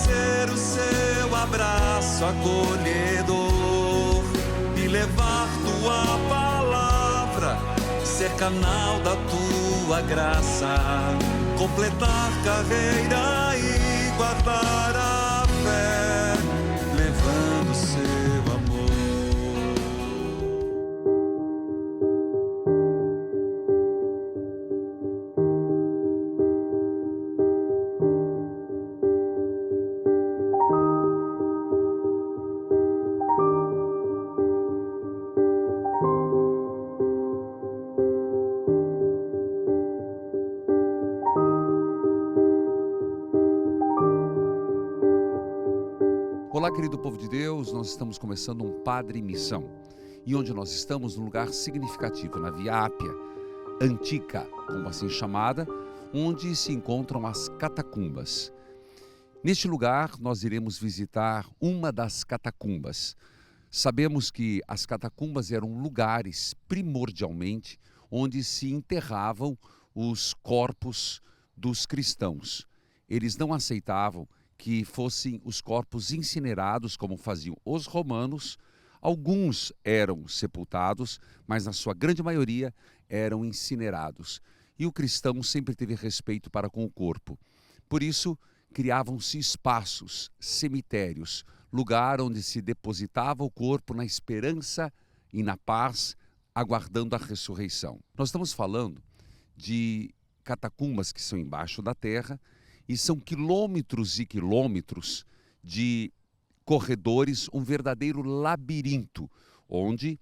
ser o seu abraço acolhedor e levar tua palavra, ser canal da tua graça, completar carreira e guardar a fé, levando seu amor. Olá, querido povo de Deus, nós estamos começando um Padre Missão, e onde nós estamos num lugar significativo, na Via Ápia, Antiga, como assim chamada, onde se encontram as catacumbas. Neste lugar, nós iremos visitar uma das catacumbas. Sabemos que as catacumbas eram lugares, primordialmente, onde se enterravam os corpos dos cristãos. Eles não aceitavam que fossem os corpos incinerados, como faziam os romanos. Alguns eram sepultados, mas na sua grande maioria eram incinerados. E o cristão sempre teve respeito para com o corpo. Por isso, criavam-se espaços, cemitérios, lugar onde se depositava o corpo na esperança e na paz, aguardando a ressurreição. Nós estamos falando de catacumbas que são embaixo da terra, e são quilômetros e quilômetros de corredores, um verdadeiro labirinto, onde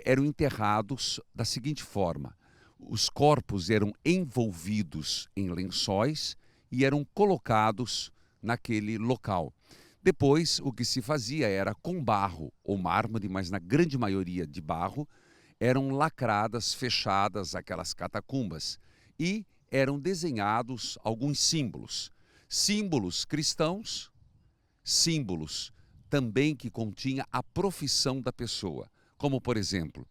eram enterrados da seguinte forma: os corpos eram envolvidos em lençóis e eram colocados naquele local. Depois, o que se fazia era com barro ou mármore, mas na grande maioria de barro, eram lacradas, fechadas aquelas catacumbas, e eram desenhados alguns símbolos. Símbolos cristãos, símbolos também que continha a profissão da pessoa. Como, por exemplo,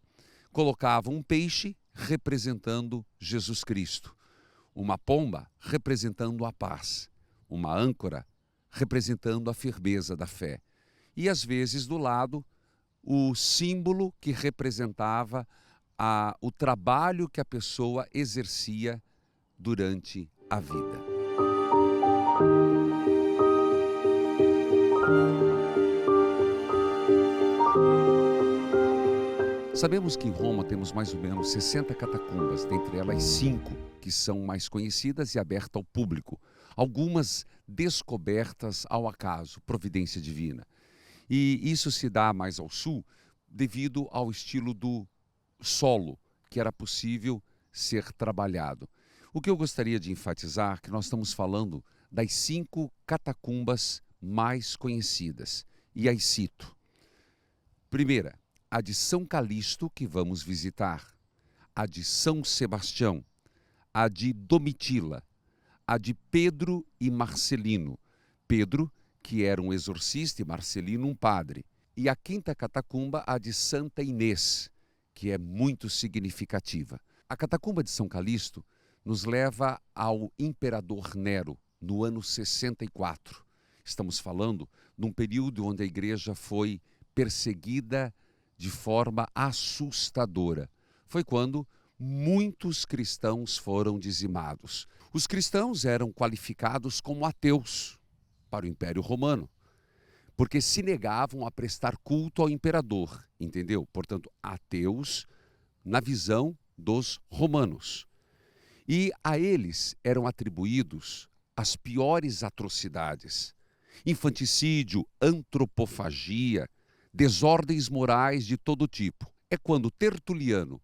colocavam um peixe representando Jesus Cristo, uma pomba representando a paz, uma âncora representando a firmeza da fé. E, às vezes, do lado, o símbolo que representava o trabalho que a pessoa exercia durante a vida. Sabemos que em Roma temos mais ou menos 60 catacumbas, dentre elas 5 que são mais conhecidas e abertas ao público, algumas descobertas ao acaso, providência divina. E isso se dá mais ao sul devido ao estilo do solo, que era possível ser trabalhado. O que eu gostaria de enfatizar é que nós estamos falando das 5 catacumbas mais conhecidas, e as cito. Primeira, a de São Calixto, que vamos visitar, a de São Sebastião, a de Domitila, a de Pedro e Marcelino. Pedro, que era um exorcista, e Marcelino, um padre. E a 5ª catacumba, a de Santa Inês, que é muito significativa. A catacumba de São Calixto nos leva ao imperador Nero, no ano 64. Estamos falando num período onde a igreja foi perseguida de forma assustadora. Foi quando muitos cristãos foram dizimados. Os cristãos eram qualificados como ateus para o Império Romano, porque se negavam a prestar culto ao imperador, entendeu? Portanto, ateus na visão dos romanos. E a eles eram atribuídos as piores atrocidades: infanticídio, antropofagia, desordens morais de todo tipo. É quando Tertuliano,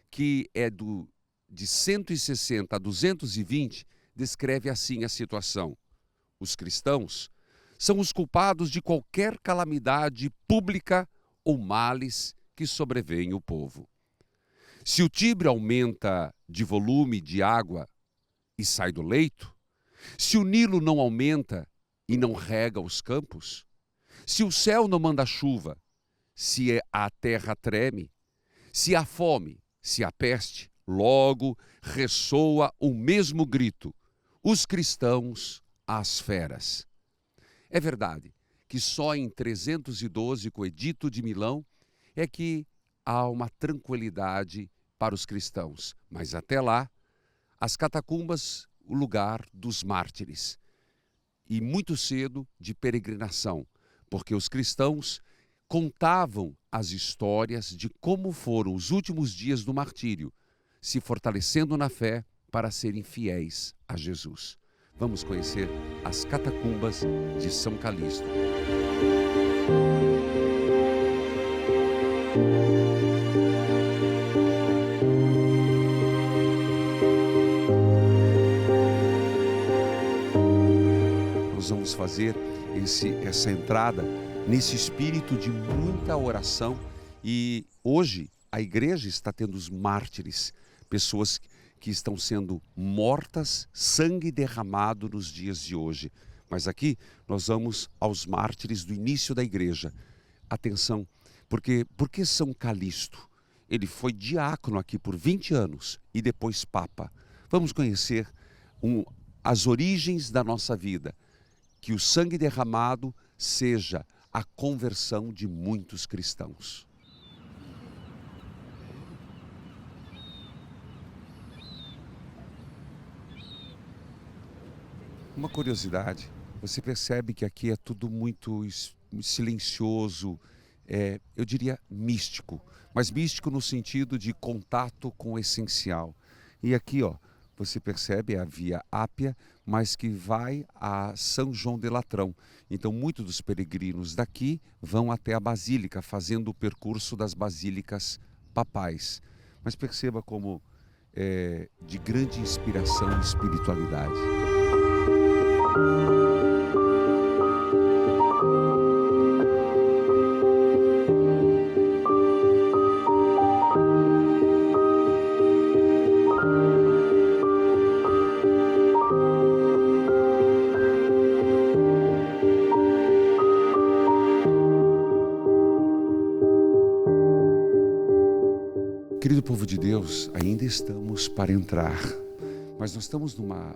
que é de 160 a 220, descreve assim a situação: os cristãos são os culpados de qualquer calamidade pública ou males que sobrevêm ao povo. Se o Tibre aumenta de volume de água e sai do leito, se o Nilo não aumenta e não rega os campos, se o céu não manda chuva, se a terra treme, se há fome, se há peste, logo ressoa o mesmo grito: os cristãos às feras. É verdade que só em 312, com o Edito de Milão, é que há uma tranquilidade para os cristãos. Mas até lá, as catacumbas, o lugar dos mártires. E muito cedo de peregrinação, porque os cristãos contavam as histórias de como foram os últimos dias do martírio, se fortalecendo na fé para serem fiéis a Jesus. Vamos conhecer as catacumbas de São Calixto. Nós vamos fazer essa entrada nesse espírito de muita oração, e hoje a igreja está tendo os mártires, pessoas que estão sendo mortas, sangue derramado nos dias de hoje. Mas aqui nós vamos aos mártires do início da igreja. Atenção, por que São Calixto? Ele foi diácono aqui por 20 anos e depois papa. Vamos conhecer as origens da nossa vida. Que o sangue derramado seja a conversão de muitos cristãos. Uma curiosidade, você percebe que aqui é tudo muito silencioso, eu diria místico, mas místico no sentido de contato com o essencial. E aqui, você percebe a Via Ápia, mas que vai a São João de Latrão. Então, muitos dos peregrinos daqui vão até a Basílica, fazendo o percurso das basílicas papais. Mas perceba como é de grande inspiração e espiritualidade. Querido povo de Deus, ainda estamos para entrar, mas nós estamos numa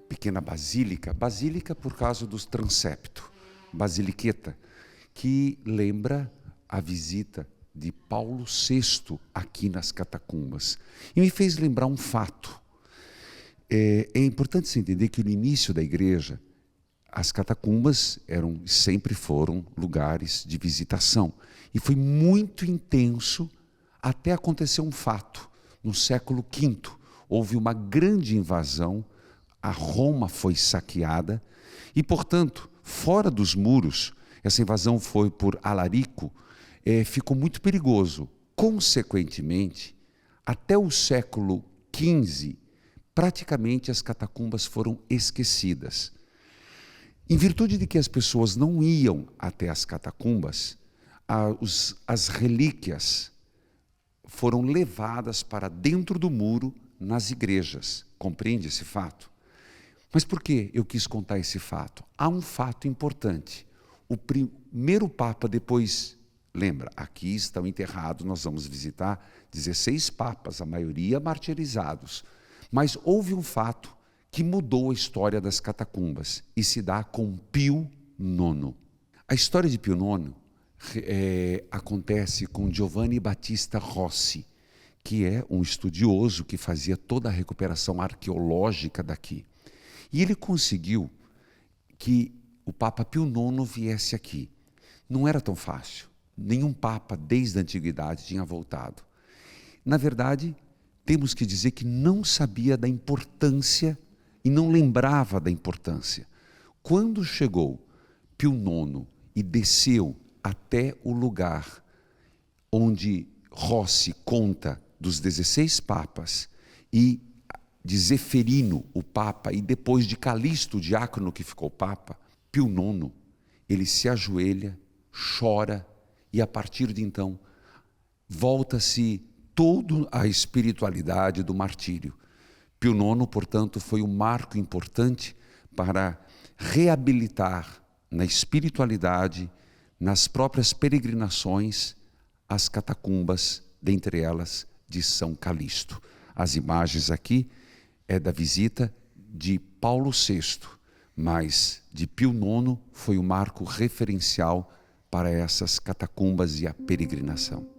pequena basílica por causa dos transepto, basiliqueta, que lembra a visita de Paulo VI aqui nas catacumbas. E me fez lembrar um fato. É importante se entender que no início da igreja, as catacumbas sempre foram lugares de visitação. E foi muito intenso até acontecer um fato. No século V, houve uma grande invasão, a Roma foi saqueada e, portanto, fora dos muros, essa invasão foi por Alarico, ficou muito perigoso. Consequentemente, até o século XV, praticamente as catacumbas foram esquecidas. Em virtude de que as pessoas não iam até as catacumbas, as relíquias foram levadas para dentro do muro nas igrejas. Compreende esse fato? Mas por que eu quis contar esse fato? Há um fato importante. O primeiro Papa depois, lembra, aqui estão enterrados, nós vamos visitar 16 papas, a maioria martirizados. Mas houve um fato que mudou a história das catacumbas e se dá com Pio IX. A história de Pio IX acontece com Giovanni Battista Rossi, que é um estudioso que fazia toda a recuperação arqueológica daqui. E ele conseguiu que o Papa Pio IX viesse aqui. Não era tão fácil. Nenhum Papa, desde a antiguidade, tinha voltado. Na verdade, temos que dizer que não sabia da importância e não lembrava da importância. Quando chegou Pio IX e desceu até o lugar onde Rossi conta dos 16 papas e de Zeferino, o papa, e depois de Calixto, o diácono que ficou papa, Pio IX, ele se ajoelha, chora e a partir de então volta-se toda a espiritualidade do martírio. Pio IX, portanto, foi um marco importante para reabilitar na espiritualidade, nas próprias peregrinações, as catacumbas, dentre elas de São Calixto. As imagens aqui é da visita de Paulo VI, mas de Pio IX foi o marco referencial para essas catacumbas e a peregrinação.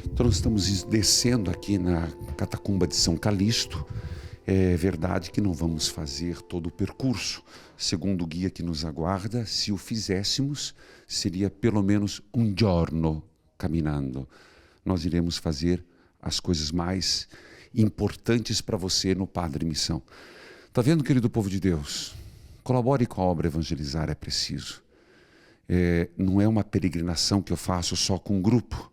Então nós estamos descendo aqui na catacumba de São Calixto. É verdade que não vamos fazer todo o percurso. Segundo o guia que nos aguarda, se o fizéssemos, seria pelo menos um giorno caminhando. Nós iremos fazer as coisas mais importantes para você no Padre Missão. Está vendo, querido povo de Deus? Colabore com a obra Evangelizar é Preciso. Não é uma peregrinação que eu faço só com um grupo.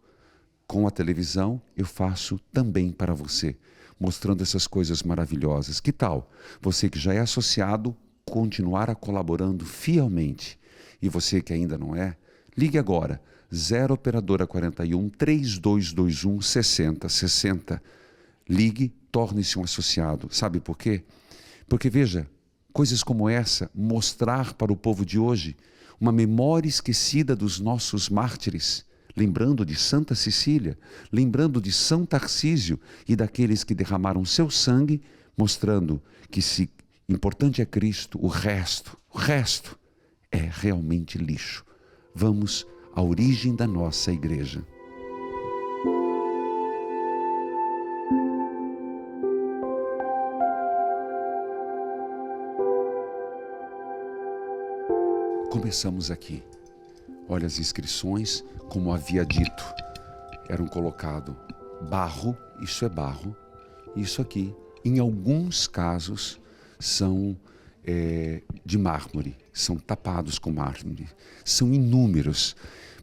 Com a televisão, eu faço também para você, mostrando essas coisas maravilhosas. Que tal você que já é associado, continuar a colaborando fielmente? E você que ainda não é, ligue agora, 0 operadora 41 3221 6060. Ligue, torne-se um associado. Sabe por quê? Porque veja, coisas como essa, mostrar para o povo de hoje uma memória esquecida dos nossos mártires, lembrando de Santa Cecília, lembrando de São Tarcísio e daqueles que derramaram seu sangue, mostrando que se importante é Cristo, o resto é realmente lixo. Vamos à origem da nossa igreja. Começamos aqui. Olha as inscrições, como havia dito, eram colocado barro, isso é barro, isso aqui, em alguns casos, são de mármore, são tapados com mármore, são inúmeros.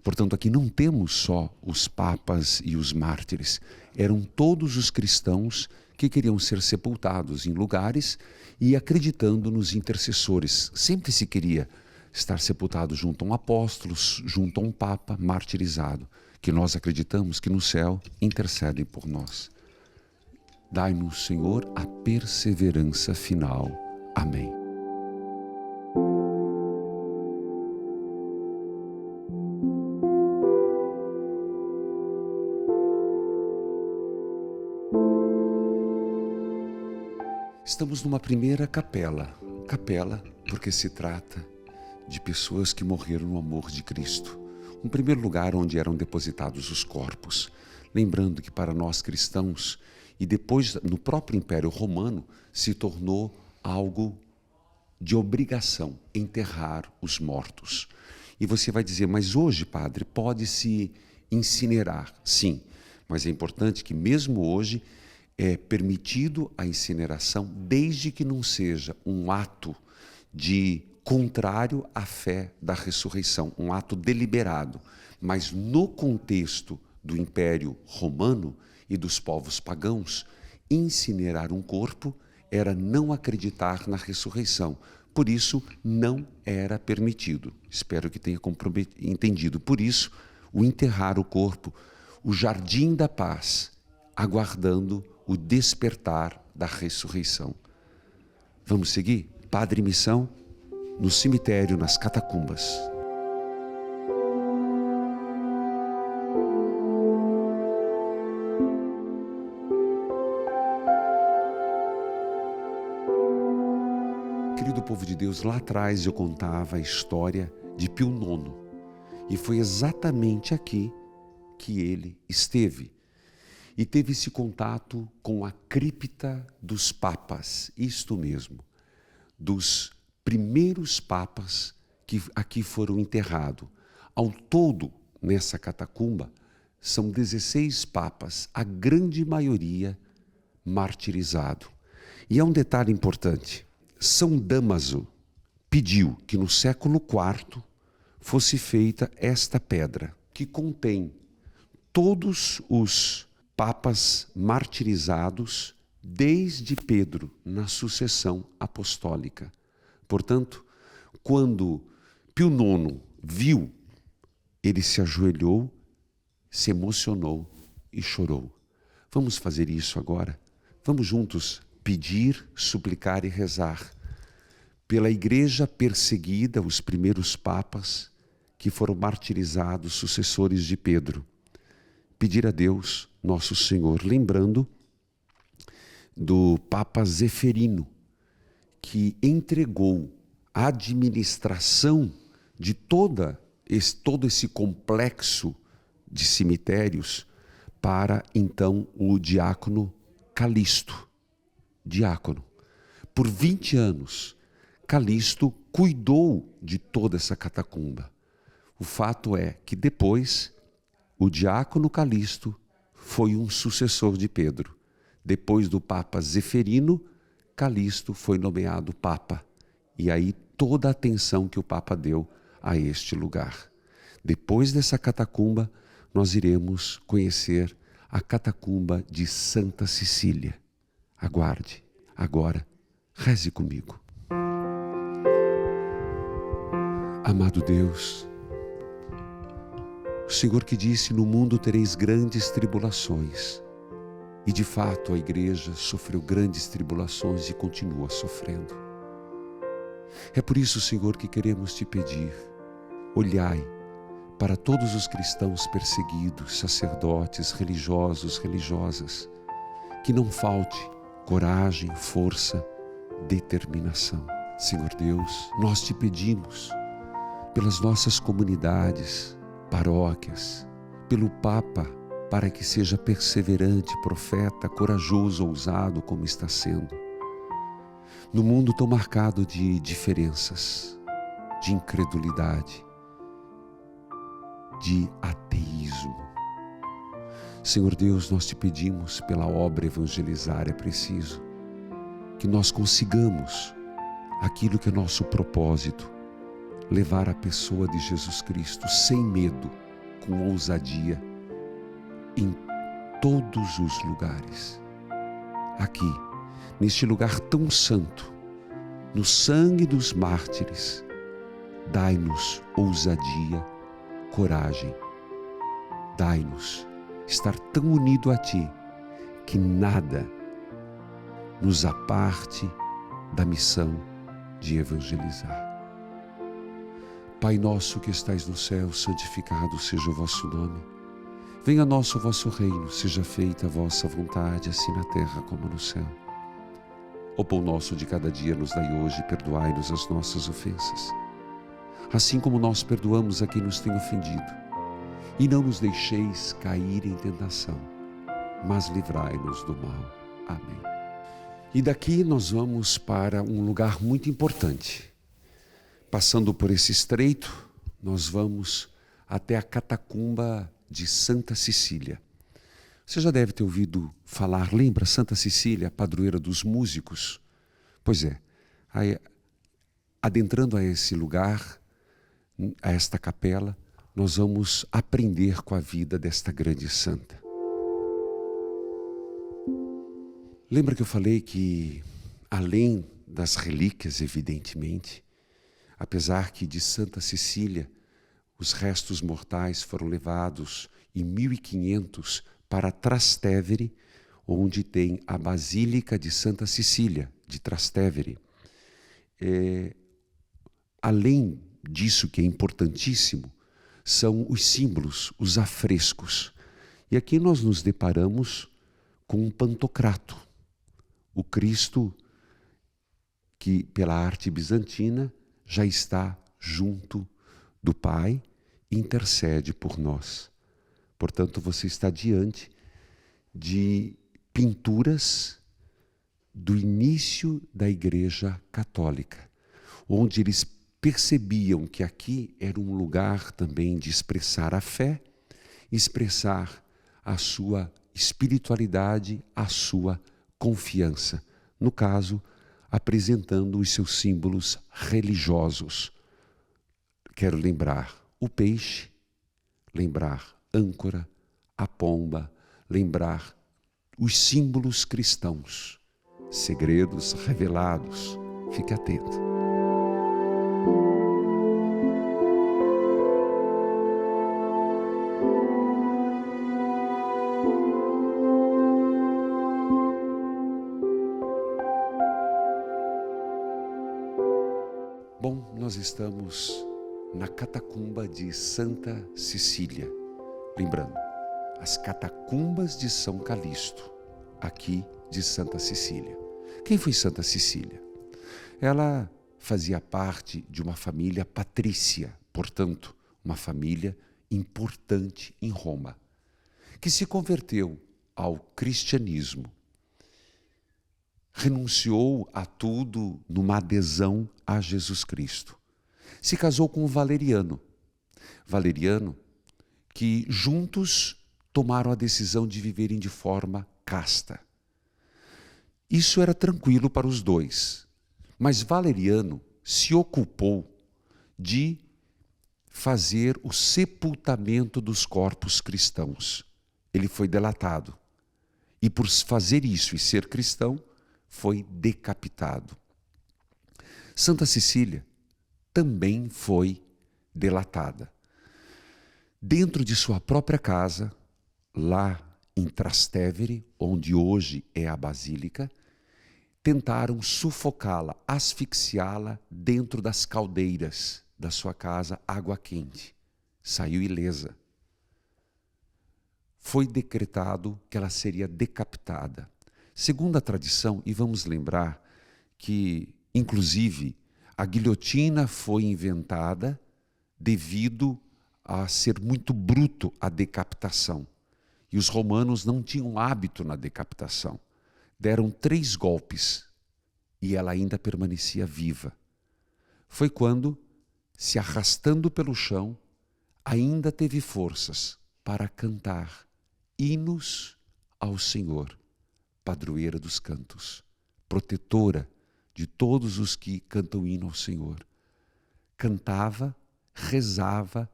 Portanto, aqui não temos só os papas e os mártires, eram todos os cristãos que queriam ser sepultados em lugares e acreditando nos intercessores. Sempre se queria estar sepultado junto a um apóstolo, junto a um papa martirizado, que nós acreditamos que no céu intercedem por nós. Dai-nos, Senhor, a perseverança final. Amém. Estamos numa primeira capela porque se trata de pessoas que morreram no amor de Cristo. Um primeiro lugar onde eram depositados os corpos. Lembrando que para nós cristãos, e depois no próprio Império Romano, se tornou algo de obrigação enterrar os mortos. E você vai dizer, mas hoje, padre, pode-se incinerar? Sim, mas é importante que mesmo hoje é permitido a incineração, desde que não seja um ato de contrário à fé da ressurreição, um ato deliberado. Mas no contexto do Império Romano e dos povos pagãos, incinerar um corpo era não acreditar na ressurreição. Por isso, não era permitido. Espero que tenha entendido. Por isso, o enterrar o corpo, o jardim da paz, aguardando o despertar da ressurreição. Vamos seguir? Padre Missão, no cemitério, nas catacumbas. Querido povo de Deus, lá atrás eu contava a história de Pio IX. E foi exatamente aqui que ele esteve. E teve esse contato com a cripta dos papas, isto mesmo, dos primeiros papas que aqui foram enterrados. Ao todo, nessa catacumba, são 16 papas, a grande maioria martirizado. E há um detalhe importante. São Damaso pediu que no século IV fosse feita esta pedra, que contém todos os papas martirizados desde Pedro, na sucessão apostólica. Portanto, quando Pio IX viu, ele se ajoelhou, se emocionou e chorou. Vamos fazer isso agora? Vamos juntos pedir, suplicar e rezar pela igreja perseguida, os primeiros papas que foram martirizados, sucessores de Pedro. Pedir a Deus, nosso Senhor, lembrando do Papa Zeferino, que entregou a administração de todo esse complexo de cemitérios para, então, o diácono Calixto. Diácono. Por 20 anos, Calixto cuidou de toda essa catacumba. O fato é que depois, o diácono Calixto foi um sucessor de Pedro. Depois do Papa Zeferino, Calixto foi nomeado Papa. E aí toda a atenção que o Papa deu a este lugar. Depois dessa catacumba, nós iremos conhecer a catacumba de Santa Cecília. Aguarde. Agora, reze comigo. Amado Deus, o Senhor que disse: no mundo tereis grandes tribulações. E de fato a igreja sofreu grandes tribulações e continua sofrendo. É por isso, Senhor, que queremos te pedir: olhai para todos os cristãos perseguidos, sacerdotes, religiosos, religiosas, que não falte coragem, força, determinação. Senhor Deus, nós te pedimos pelas nossas comunidades, paróquias, pelo Papa, para que seja perseverante, profeta, corajoso, ousado, como está sendo. No mundo tão marcado de diferenças, de incredulidade, de ateísmo. Senhor Deus, nós te pedimos pela obra evangelizar, é preciso que nós consigamos aquilo que é nosso propósito, levar a pessoa de Jesus Cristo sem medo, com ousadia, em todos os lugares. Aqui, neste lugar tão santo, no sangue dos mártires, dai-nos ousadia, coragem. Dai-nos estar tão unido a Ti que nada nos aparte da missão de evangelizar. Pai nosso que estais no céu, santificado seja o vosso nome. Venha a nós o vosso reino, seja feita a vossa vontade, assim na terra como no céu. O pão nosso de cada dia nos dai hoje, e perdoai-nos as nossas ofensas, assim como nós perdoamos a quem nos tem ofendido. E não nos deixeis cair em tentação, mas livrai-nos do mal. Amém. E daqui nós vamos para um lugar muito importante. Passando por esse estreito, nós vamos até a catacumba de Santa Cecília. Você já deve ter ouvido falar, lembra Santa Cecília, padroeira dos músicos? Pois é, aí, adentrando a esse lugar, a esta capela, nós vamos aprender com a vida desta grande santa. Lembra que eu falei que, além das relíquias, evidentemente, apesar que de Santa Cecília, os restos mortais foram levados em 1500 para Trastevere, onde tem a Basílica de Santa Cecília, de Trastevere. Além disso, que é importantíssimo, são os símbolos, os afrescos. E aqui nós nos deparamos com um Pantocrato, o Cristo que, pela arte bizantina, já está junto do Pai, intercede por nós. Portanto, você está diante de pinturas do início da Igreja Católica, onde eles percebiam que aqui era um lugar também de expressar a fé, expressar a sua espiritualidade, a sua confiança. No caso, apresentando os seus símbolos religiosos. Quero lembrar o peixe, lembrar âncora, a pomba, lembrar os símbolos cristãos, segredos revelados. Fique atento. nós estamos na catacumba de Santa Cecília. Lembrando, as catacumbas de São Calixto, aqui de Santa Cecília. Quem foi Santa Cecília? Ela fazia parte de uma família patrícia, portanto, uma família importante em Roma, que se converteu ao cristianismo, renunciou a tudo numa adesão a Jesus Cristo. Se casou com Valeriano. Valeriano, que juntos tomaram a decisão de viverem de forma casta. Isso era tranquilo para os dois, mas Valeriano se ocupou de fazer o sepultamento dos corpos cristãos. Ele foi delatado e, por fazer isso e ser cristão, foi decapitado. Santa Cecília também foi delatada. Dentro de sua própria casa, lá em Trastevere, onde hoje é a Basílica, tentaram sufocá-la, asfixiá-la dentro das caldeiras da sua casa, água quente. Saiu ilesa. Foi decretado que ela seria decapitada. Segundo a tradição, e vamos lembrar que, inclusive, a guilhotina foi inventada devido a ser muito bruto a decapitação. E os romanos não tinham hábito na decapitação. Deram 3 golpes e ela ainda permanecia viva. Foi quando, se arrastando pelo chão, ainda teve forças para cantar hinos ao Senhor, padroeira dos cantos, protetora de todos os que cantam hino ao Senhor. Cantava, rezava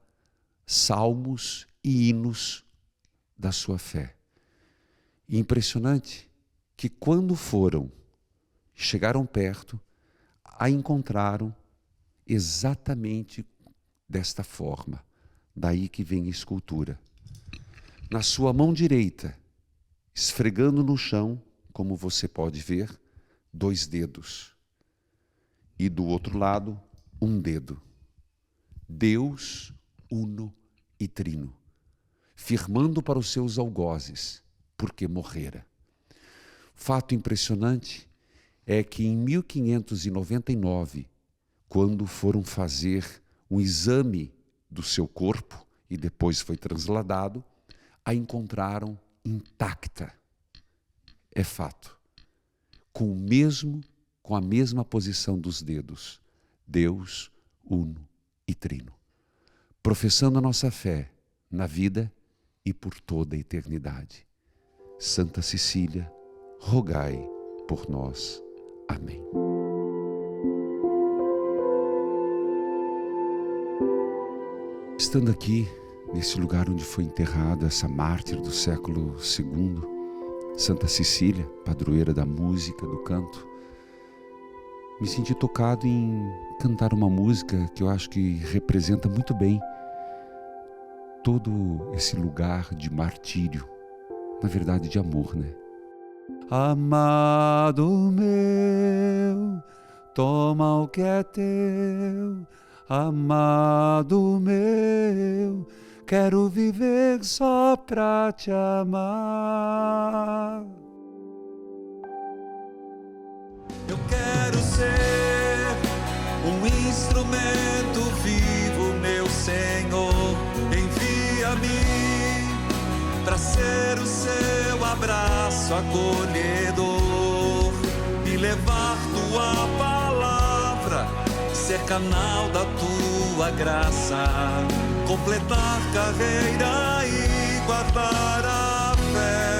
salmos e hinos da sua fé. E impressionante que quando chegaram perto, a encontraram exatamente desta forma. Daí que vem a escultura. Na sua mão direita, esfregando no chão, como você pode ver, 2 dedos. E do outro lado, 1 dedo. Deus uno e trino, firmando para os seus algozes, porque morrera. Fato impressionante é que em 1599, quando foram fazer um exame do seu corpo e depois foi trasladado, a encontraram intacta. É fato. Com a mesma posição dos dedos. Deus, uno e trino. Professando a nossa fé na vida e por toda a eternidade. Santa Cecília, rogai por nós. Amém. Estando aqui, nesse lugar onde foi enterrada essa mártir do século II, Santa Cecília, padroeira da música, do canto, me senti tocado em cantar uma música que eu acho que representa muito bem todo esse lugar de martírio, na verdade de amor, né? Amado meu, toma o que é teu, amado meu, quero viver só pra te amar. Eu quero ser um instrumento vivo, meu Senhor. Envia-me para ser o seu abraço acolhedor e levar tua palavra, ser canal da tua graça, completar carreira e guardar a fé.